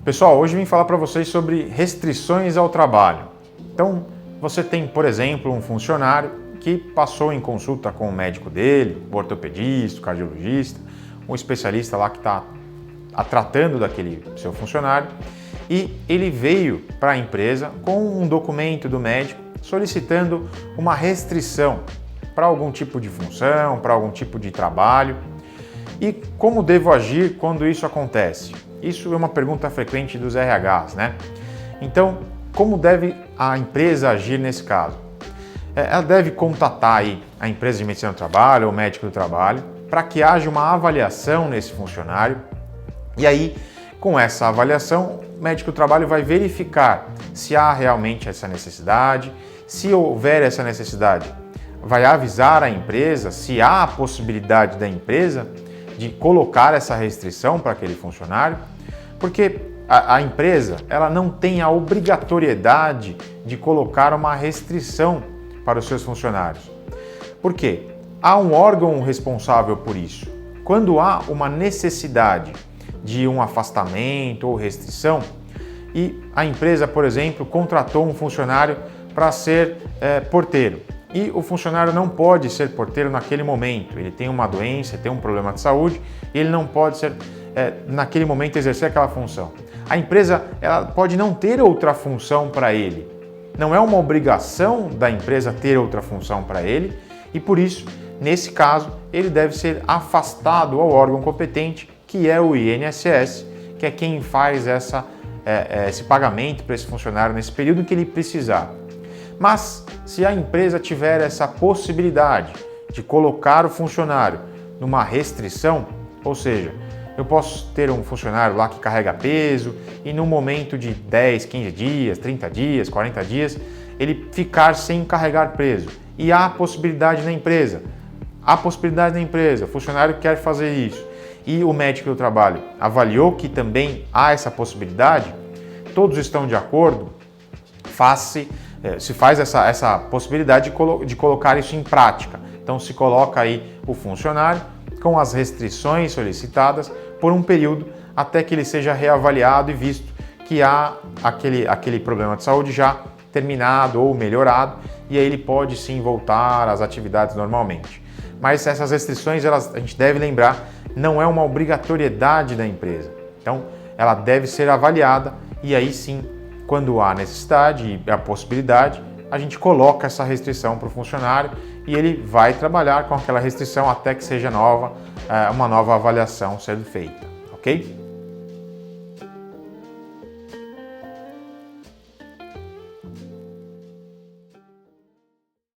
Pessoal, hoje vim falar para vocês sobre restrições ao trabalho. Então, você tem, por exemplo, um funcionário que passou em consulta com o médico dele, o ortopedista, o cardiologista, um especialista lá que está tratando daquele seu funcionário, e ele veio para a empresa com um documento do médico solicitando uma restrição para algum tipo de função, para algum tipo de trabalho. E como devo agir quando isso acontece? Isso é uma pergunta frequente dos RHs, né? Então, como deve a empresa agir nesse caso? Ela deve contatar aí a empresa de medicina do trabalho ou o médico do trabalho para que haja uma avaliação nesse funcionário. E aí, com essa avaliação, o médico do trabalho vai verificar se há realmente essa necessidade. Se houver essa necessidade, vai avisar a empresa se há a possibilidade da empresa de colocar essa restrição para aquele funcionário, porque a empresa ela não tem a obrigatoriedade de colocar uma restrição para os seus funcionários. Por quê? Há um órgão responsável por isso. Quando há uma necessidade de um afastamento ou restrição e a empresa, por exemplo, contratou um funcionário para ser porteiro, e o funcionário não pode ser porteiro naquele momento, ele tem uma doença, tem um problema de saúde, e ele não pode ser, naquele momento, exercer aquela função. A empresa ela pode não ter outra função para ele, não é uma obrigação da empresa ter outra função para ele, e por isso, nesse caso, ele deve ser afastado ao órgão competente, que é o INSS, que é quem faz esse pagamento para esse funcionário nesse período que ele precisar. Mas se a empresa tiver essa possibilidade de colocar o funcionário numa restrição, ou seja, eu posso ter um funcionário lá que carrega peso e no momento de 10, 15 dias, 30 dias, 40 dias, ele ficar sem carregar peso. E há possibilidade na empresa, o funcionário quer fazer isso e o médico do trabalho avaliou que também há essa possibilidade, todos estão de acordo, se faz essa possibilidade de colocar isso em prática. Então se coloca aí o funcionário com as restrições solicitadas por um período até que ele seja reavaliado e visto que há aquele problema de saúde já terminado ou melhorado e aí ele pode sim voltar às atividades normalmente. Mas essas restrições, a gente deve lembrar, não é uma obrigatoriedade da empresa. Então ela deve ser avaliada e aí sim, quando há necessidade e a possibilidade, a gente coloca essa restrição para o funcionário e ele vai trabalhar com aquela restrição até que seja uma nova avaliação sendo feita, ok?